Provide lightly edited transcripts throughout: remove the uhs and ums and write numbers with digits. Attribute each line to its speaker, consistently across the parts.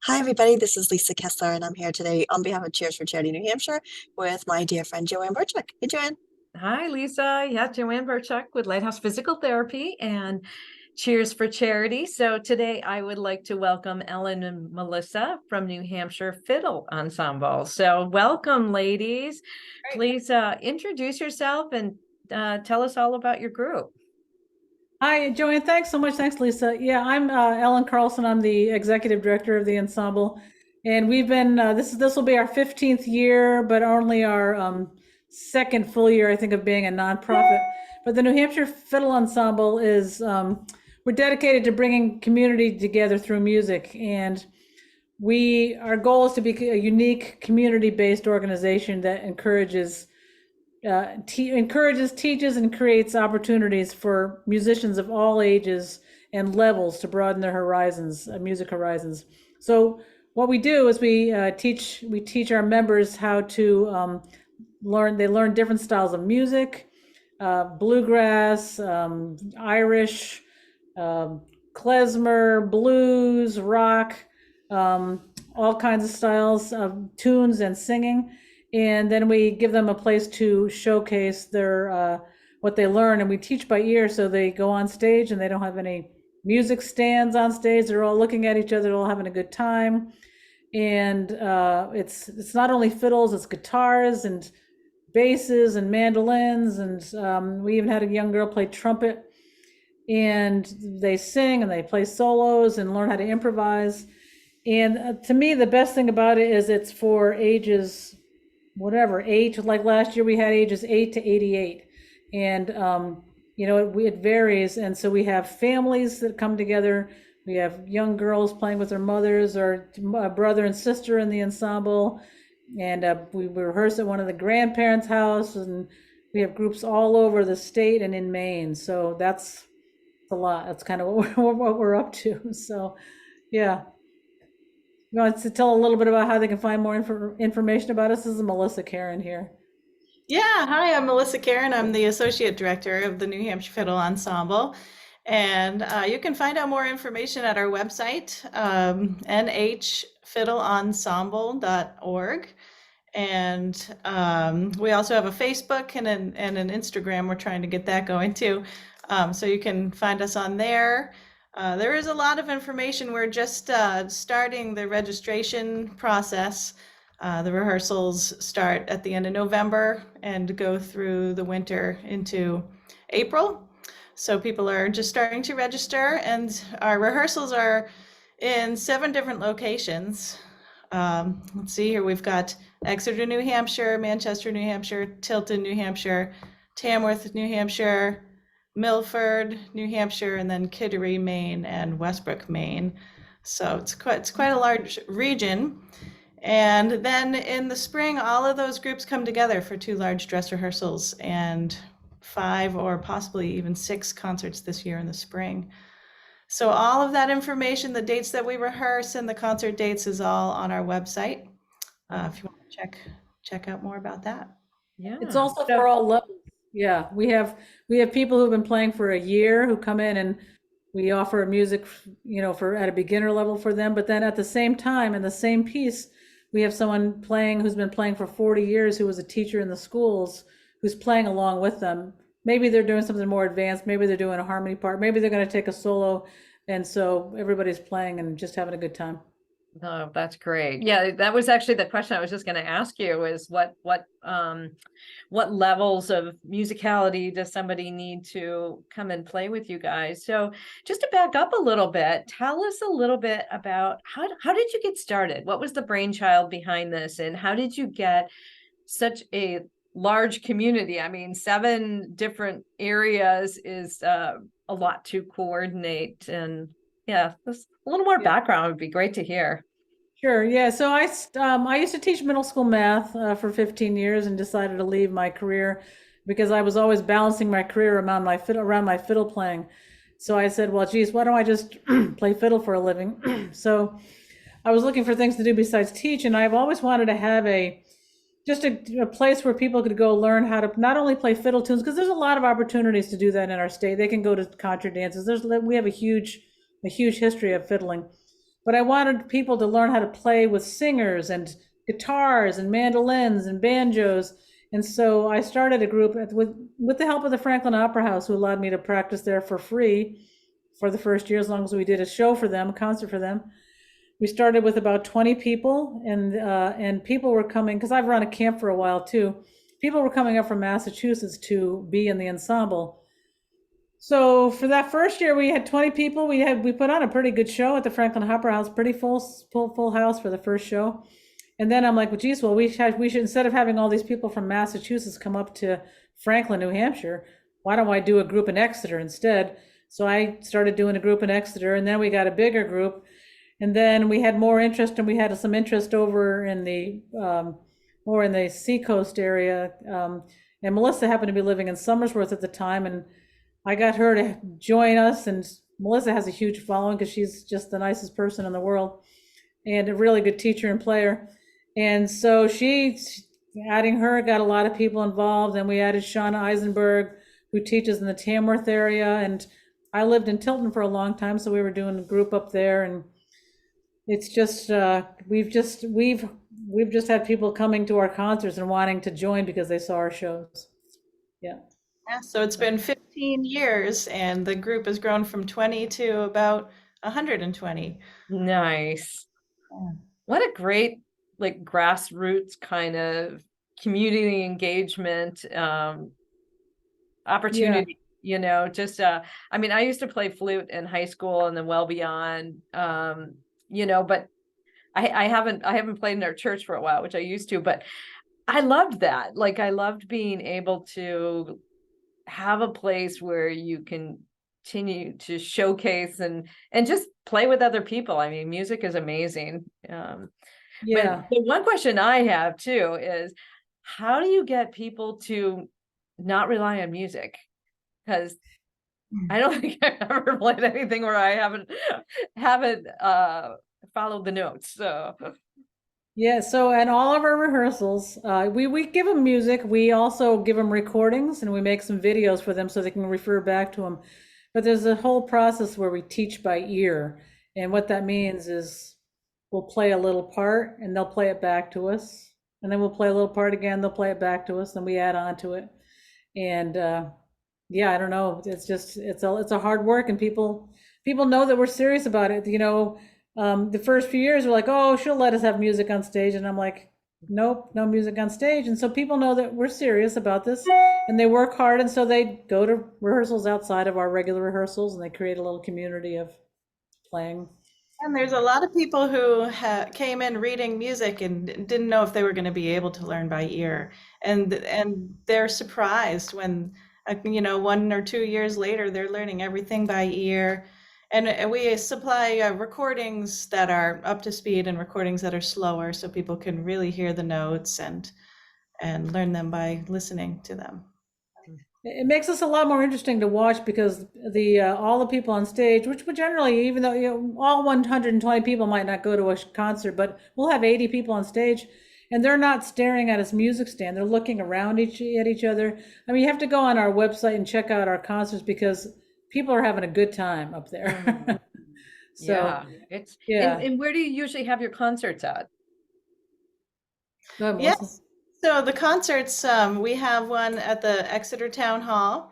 Speaker 1: Hi, everybody. This is Lisa Kessler, and I'm here today on behalf of Cheers for Charity New Hampshire with my dear friend Joanne Burchuk. Hey, Joanne.
Speaker 2: Hi, Lisa. Yeah, Joanne Burchuk with Lighthouse Physical Therapy and Cheers for Charity. So today I would like to welcome Ellen and Melissa from New Hampshire Fiddle Ensemble. So welcome, ladies.
Speaker 3: Great.
Speaker 2: Please introduce yourself and tell us all about your group.
Speaker 3: Hi, Joanne. Thanks so much. Thanks, Lisa. Yeah, I'm Ellen Carlson. I'm the executive director of the ensemble, and we've been this will be our 15th year, but only our second full year, I think, of being a nonprofit. But the New Hampshire Fiddle Ensemble is we're dedicated to bringing community together through music, and our goal is to be a unique community-based organization that encourages, teaches, and creates opportunities for musicians of all ages and levels to broaden their horizons, music horizons. So what we do is we teach our members how to learn. They learn different styles of music, bluegrass, Irish, klezmer, blues, rock, all kinds of styles of tunes and singing. And then we give them a place to showcase their what they learn, and we teach by ear. So they go on stage and they don't have any music stands on stage. They're all looking at each other, all having a good time. And it's not only fiddles, it's guitars and basses and mandolins, and we even had a young girl play trumpet. And they sing and they play solos and learn how to improvise. And to me, the best thing about it is it's for ages whatever, like last year we had ages 8 to 88, and it varies. And so we have families that come together. We have young girls playing with their mothers, or a brother and sister in the ensemble, and we rehearse at one of the grandparents' house, and we have groups all over the state and in Maine. So that's a lot. That's kind of what we're up to. So yeah. You want to tell a little bit about how they can find more information about us? This is Melissa Caron here.
Speaker 4: Yeah, hi, I'm Melissa Caron. I'm the Associate Director of the New Hampshire Fiddle Ensemble. And you can find out more information at our website, nhfiddleensemble.org. And we also have a Facebook and an Instagram. We're trying to get that going too. So you can find us on there. There is a lot of information. We're just starting the registration process. The rehearsals start at the end of November and go through the winter into April. So people are just starting to register, and our rehearsals are in 7 different locations. Let's see here. We've got Exeter, New Hampshire, Manchester, New Hampshire, Tilton, New Hampshire, Tamworth, New Hampshire, Milford, New Hampshire, and then Kittery, Maine, and Westbrook, Maine. So it's quite a large region. And then in the spring, all of those groups come together for 2 large dress rehearsals and 5 or possibly even 6 concerts this year in the spring. So all of that information, the dates that we rehearse and the concert dates, is all on our website. If you want to check out more about that.
Speaker 2: Yeah,
Speaker 3: it's also for all levels. Yeah, we have people who've been playing for a year who come in, and we offer music, for at a beginner level for them. But then at the same time, in the same piece, we have someone playing who's been playing for 40 years, who was a teacher in the schools, who's playing along with them. Maybe they're doing something more advanced. Maybe they're doing a harmony part. Maybe they're going to take a solo. And so everybody's playing and just having a good time.
Speaker 2: Oh, that's great. Yeah, that was actually the question I was just going to ask you, is what levels of musicality does somebody need to come and play with you guys? So just to back up a little bit, tell us a little bit about how did you get started? What was the brainchild behind this, and how did you get such a large community? I mean, 7 different areas is a lot to coordinate, and yeah, just a little more background would be great to hear.
Speaker 3: Sure. Yeah. So I used to teach middle school math for 15 years, and decided to leave my career because I was always balancing my career around my fiddle playing. So I said, well, geez, why don't I just play fiddle for a living? So I was looking for things to do besides teach, and I've always wanted to have a place where people could go learn how to not only play fiddle tunes, because there's a lot of opportunities to do that in our state. They can go to contra dances. We have a huge history of fiddling. but I wanted people to learn how to play with singers and guitars and mandolins and banjos. And so I started a group with the help of the Franklin Opera House, who allowed me to practice there for free for the first year, as long as we did a show for them, a concert for them. We started with about 20 people, and people were coming, because I've run a camp for a while too. People were coming up from Massachusetts to be in the ensemble. So for that first year, we had 20 people. We put on a pretty good show at the Franklin Opera House, pretty full house for the first show. And then I'm like, well, geez, we should, instead of having all these people from Massachusetts come up to Franklin, New Hampshire, why don't I do a group in Exeter instead? So I started doing a group in Exeter, and then we got a bigger group. And then we had more interest, and we had some interest over in the more in the seacoast area. And Melissa happened to be living in Somersworth at the time, and I got her to join us. And Melissa has a huge following because she's just the nicest person in the world and a really good teacher and player. And so adding her got a lot of people involved. And we added Shauna Eisenberg, who teaches in the Tamworth area. And I lived in Tilton for a long time, so we were doing a group up there. And it's just we've just had people coming to our concerts and wanting to join because they saw our shows. Yeah.
Speaker 4: Yeah, so it's been 15 years, and the group has grown from 20 to about 120.
Speaker 2: Nice.
Speaker 4: Yeah.
Speaker 2: What a great, like, grassroots kind of community engagement opportunity. You know, just I mean, I used to play flute in high school and then well beyond, you know, but I haven't played in our church for a while, which I used to, but I loved that. Like, I loved being able to have a place where you can continue to showcase and just play with other people. I mean, music is amazing.
Speaker 3: Yeah.
Speaker 2: But the one question I have too is, how do you get people to not rely on music? Because I don't think I've ever played anything where I haven't followed the notes. So
Speaker 3: Yeah, so at all of our rehearsals, we give them music. We also give them recordings, and we make some videos for them so they can refer back to them. But there's a whole process where we teach by ear. And what that means is we'll play a little part and they'll play it back to us. And then we'll play a little part again, they'll play it back to us, then we add on to it. And yeah, I don't know. It's just, it's a hard work, and people know that we're serious about it. You know, the first few years we're like, oh, she'll let us have music on stage. And I'm like, nope, no music on stage. And so people know that we're serious about this, and they work hard. And so they go to rehearsals outside of our regular rehearsals, and they create a little community of playing.
Speaker 4: And there's a lot of people who came in reading music and didn't know if they were going to be able to learn by ear. And they're surprised when, you know, 1 or 2 years later, they're learning everything by ear. And we supply recordings that are up to speed and recordings that are slower, so people can really hear the notes and learn them by listening to them.
Speaker 3: It makes us a lot more interesting to watch, because all the people on stage, which would generally, even though, you know, all 120 people might not go to a concert, but we'll have 80 people on stage, and they're not staring at a music stand. They're looking around at each other. I mean, you have to go on our website and check out our concerts, because people are having a good time up there. So,
Speaker 2: yeah, it's
Speaker 3: yeah.
Speaker 2: And where do you usually have your concerts at?
Speaker 3: Go ahead, Melissa.
Speaker 4: Yes. So the concerts, we have one at the Exeter Town Hall,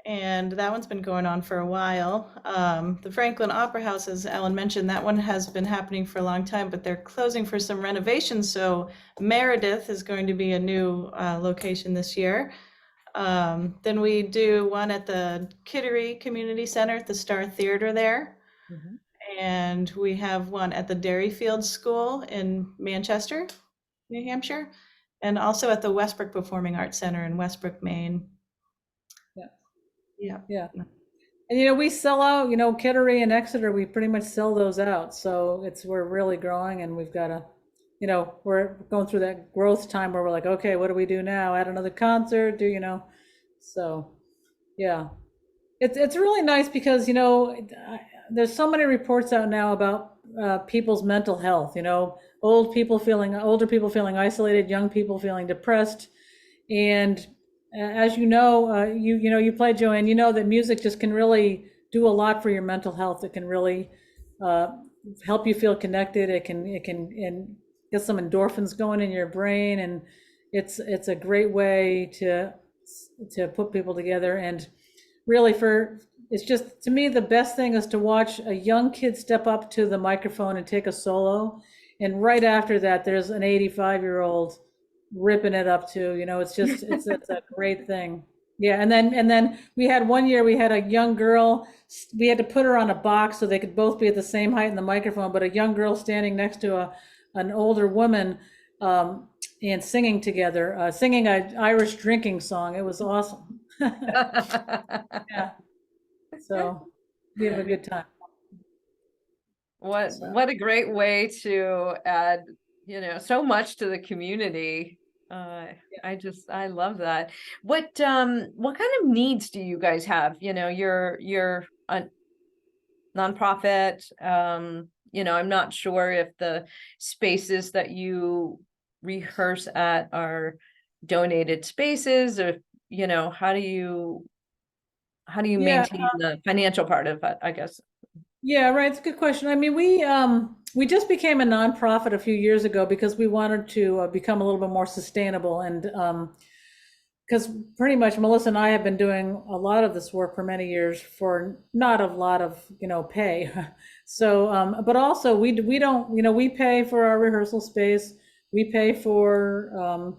Speaker 4: and that one's been going on for a while. The Franklin Opera House, as Ellen mentioned, that one has been happening for a long time, but they're closing for some renovations. So Meredith is going to be a new location this year. Then we do one at the Kittery Community Center at the Star Theater there.
Speaker 3: Mhm.
Speaker 4: And we have one at the Derryfield School in Manchester, New Hampshire, and also at the Westbrook Performing Arts Center in Westbrook, Maine.
Speaker 3: Yeah. And, you know, we sell out, you know, Kittery and Exeter, we pretty much sell those out. So we're really growing, and we've got to, you know, we're going through that growth time where we're like, okay, what do we do now? Add another concert, you know? So, yeah. It's really nice because, you know, there's so many reports out now about people's mental health, you know, older people feeling isolated, young people feeling depressed. And as you know, you play, Joanne, you know that music just can really do a lot for your mental health. It can really help you feel connected. It can and get some endorphins going in your brain, and it's a great way to put people together. And really, it's just, to me, the best thing is to watch a young kid step up to the microphone and take a solo, and right after that there's an 85-year-old ripping it up too. It's just it's a great thing. Yeah. And then we had one year, we had a young girl, we had to put her on a box so they could both be at the same height in the microphone, but a young girl standing next to an older woman, and singing together, singing an Irish drinking song. It was awesome. Yeah. So we have a good time.
Speaker 2: What a great way to add, so much to the community. I love that. What kind of needs do you guys have? You're a nonprofit. I'm not sure if the spaces that you rehearse at are donated spaces, or how do you maintain the financial part of it, I guess?
Speaker 3: Yeah, right. It's a good question. I mean, we just became a nonprofit a few years ago because we wanted to become a little bit more sustainable, and because pretty much Melissa and I have been doing a lot of this work for many years for not a lot of pay. So, but also we don't we pay for our rehearsal space. We pay for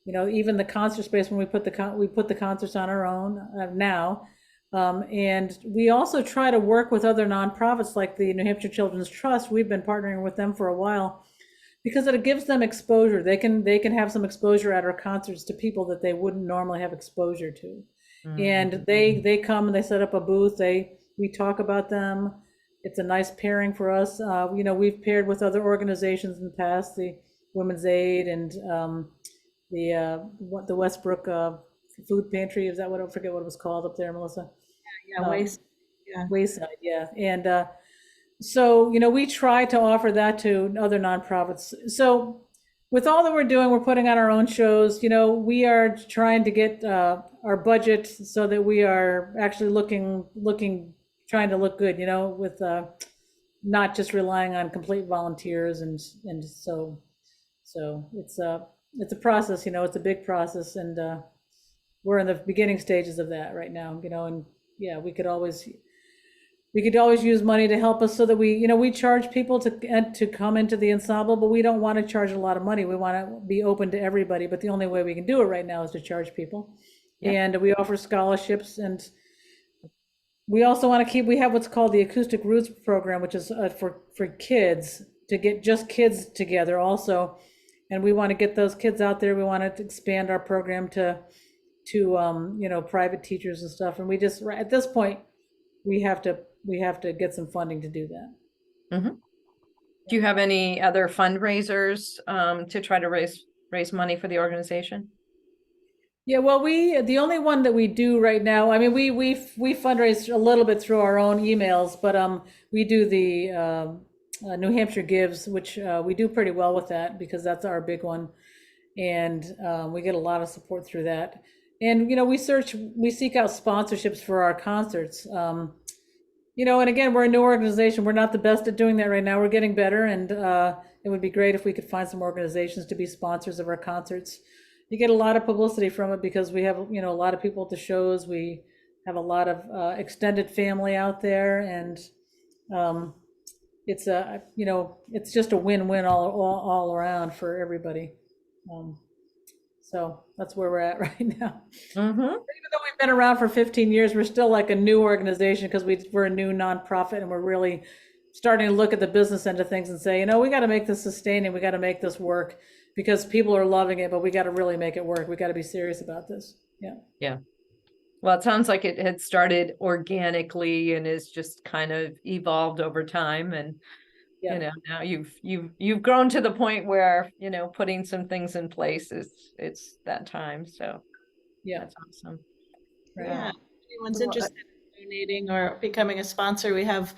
Speaker 3: even the concert space when we put the concerts on our own now. And we also try to work with other nonprofits like the New Hampshire Children's Trust. We've been partnering with them for a while because it gives them exposure. They can have some exposure at our concerts to people that they wouldn't normally have exposure to. And they come and they set up a booth. We talk about them. It's a nice pairing for us. We've paired with other organizations in the past, the Women's Aid and the Westbrook Food Pantry. Is that what? I forget what it was called up there, Melissa.
Speaker 4: Yeah,
Speaker 3: Wayside, yeah. And so we try to offer that to other nonprofits. So with all that we're doing, we're putting on our own shows. We are trying to get our budget so that we are actually trying to look good, with not just relying on complete volunteers. And so it's a process, it's a big process, and we're in the beginning stages of that right now, and yeah, we could always use money to help us so that we charge people to come into the ensemble, but we don't want to charge a lot of money. We want to be open to everybody, but the only way we can do it right now is to charge people. Yeah. And we offer scholarships, and we also want to we have what's called the Acoustic Roots program, which is for kids, to get just kids together also. And we want to get those kids out there. We want to expand our program to private teachers and stuff. And we just, at this point, we have to get some funding to do that.
Speaker 2: Mm-hmm. Do you have any other fundraisers to try to raise money for the organization?
Speaker 3: Yeah, well, the only one that we do right now, I mean, we fundraise a little bit through our own emails, but we do the New Hampshire Gives, which we do pretty well with that because that's our big one, and we get a lot of support through that. And we seek out sponsorships for our concerts. And again, we're a new organization. We're not the best at doing that right now. We're getting better, and it would be great if we could find some organizations to be sponsors of our concerts. You get a lot of publicity from it because we have a lot of people at the shows. We have a lot of extended family out there, and it's just a win-win all around for everybody. So that's where we're at right now. Mm-hmm. Even though we've been around for 15 years, we're still like a new organization because we're a new nonprofit, and we're really starting to look at the business end of things and say, we got to make this sustaining. We got to make this work because people are loving it, but we got to really make it work. We got to be serious about this. Yeah. Yeah.
Speaker 2: Well, it sounds like it had started organically and is just kind of evolved over time. And now you've grown to the point where putting some things in place it's that time. So yeah, that's awesome.
Speaker 4: Right. Yeah, if anyone's interested in donating or becoming a sponsor, we have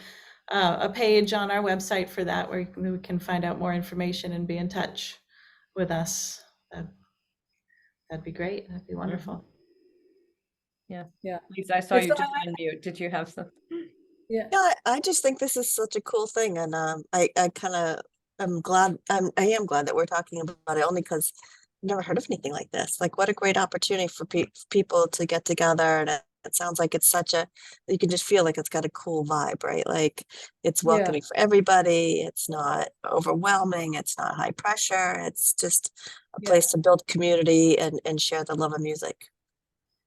Speaker 4: a page on our website for that where we can find out more information and be in touch with us. That'd be great. That'd be wonderful.
Speaker 2: Yeah. Lisa, I saw you just unmute. Did you have some?
Speaker 3: Yeah.
Speaker 1: Yeah, I just think this is such a cool thing, and I kind of am glad. I am glad that we're talking about it only because I've never heard of anything like this. Like, what a great opportunity for people to get together, and it sounds like it's such a you can just feel like it's got a cool vibe, right? Like it's
Speaker 3: Yeah.
Speaker 1: welcoming for everybody. It's not overwhelming. It's not high pressure. It's just a
Speaker 3: Yeah.
Speaker 1: place to build community and share the love of music.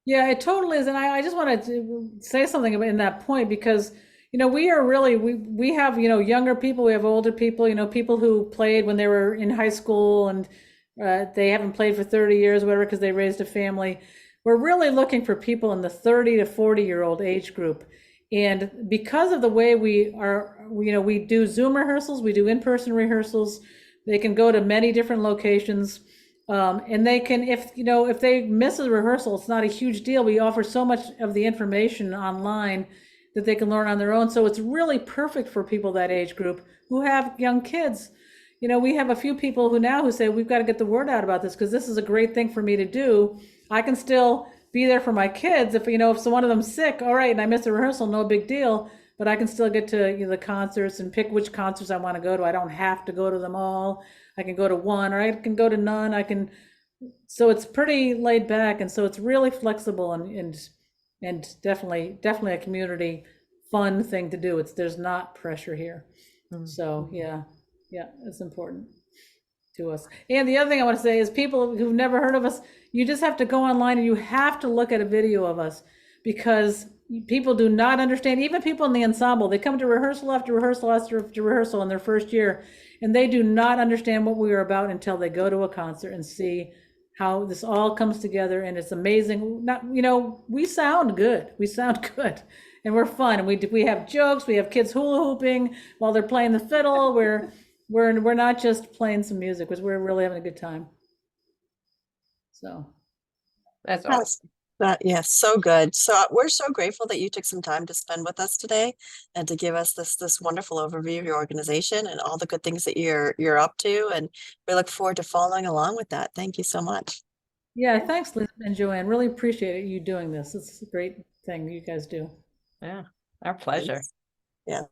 Speaker 3: Yeah, it totally is. And I just wanted to say something about in that point because, we are really, we have, younger people, we have older people, people who played when they were in high school and they haven't played for 30 years, whatever, because they raised a family. We're really looking for people in the 30 to 40-year-old age group. And because of the way we are, we do Zoom rehearsals, we do in-person rehearsals, they can go to many different locations. And they can, if they miss a rehearsal, it's not a huge deal. We offer so much of the information online that they can learn on their own. So it's really perfect for people that age group who have young kids. We have a few people who say, we've got to get the word out about this because this is a great thing for me to do. I can still be there for my kids. If one of them's sick, all right, and I miss a rehearsal, no big deal. But I can still get to the concerts and pick which concerts I want to go to. I don't have to go to them all. I can go to one or I can go to none. So it's pretty laid back. And so it's really flexible and definitely a community fun thing to do. There's not pressure here. So yeah, it's important to us. And the other thing I want to say is people who've never heard of us, you just have to go online and you have to look at a video of us because people do not understand, even people in the ensemble, they come to rehearsal after rehearsal after rehearsal in their first year, and they do not understand what we are about until they go to a concert and see how this all comes together. And it's amazing. We sound good. And we're fun. And we have jokes. We have kids hula hooping while they're playing the fiddle. We're not just playing some music, because we're really having a good time. So
Speaker 2: That's awesome.
Speaker 1: Yes, so good. So we're so grateful that you took some time to spend with us today and to give us this wonderful overview of your organization and all the good things that you're up to. And we look forward to following along with that. Thank you so much.
Speaker 3: yeah, thanks, Liz and Joanne. Really appreciate you doing this. It's a great thing you guys do.
Speaker 2: Yeah, our pleasure.
Speaker 1: Yeah.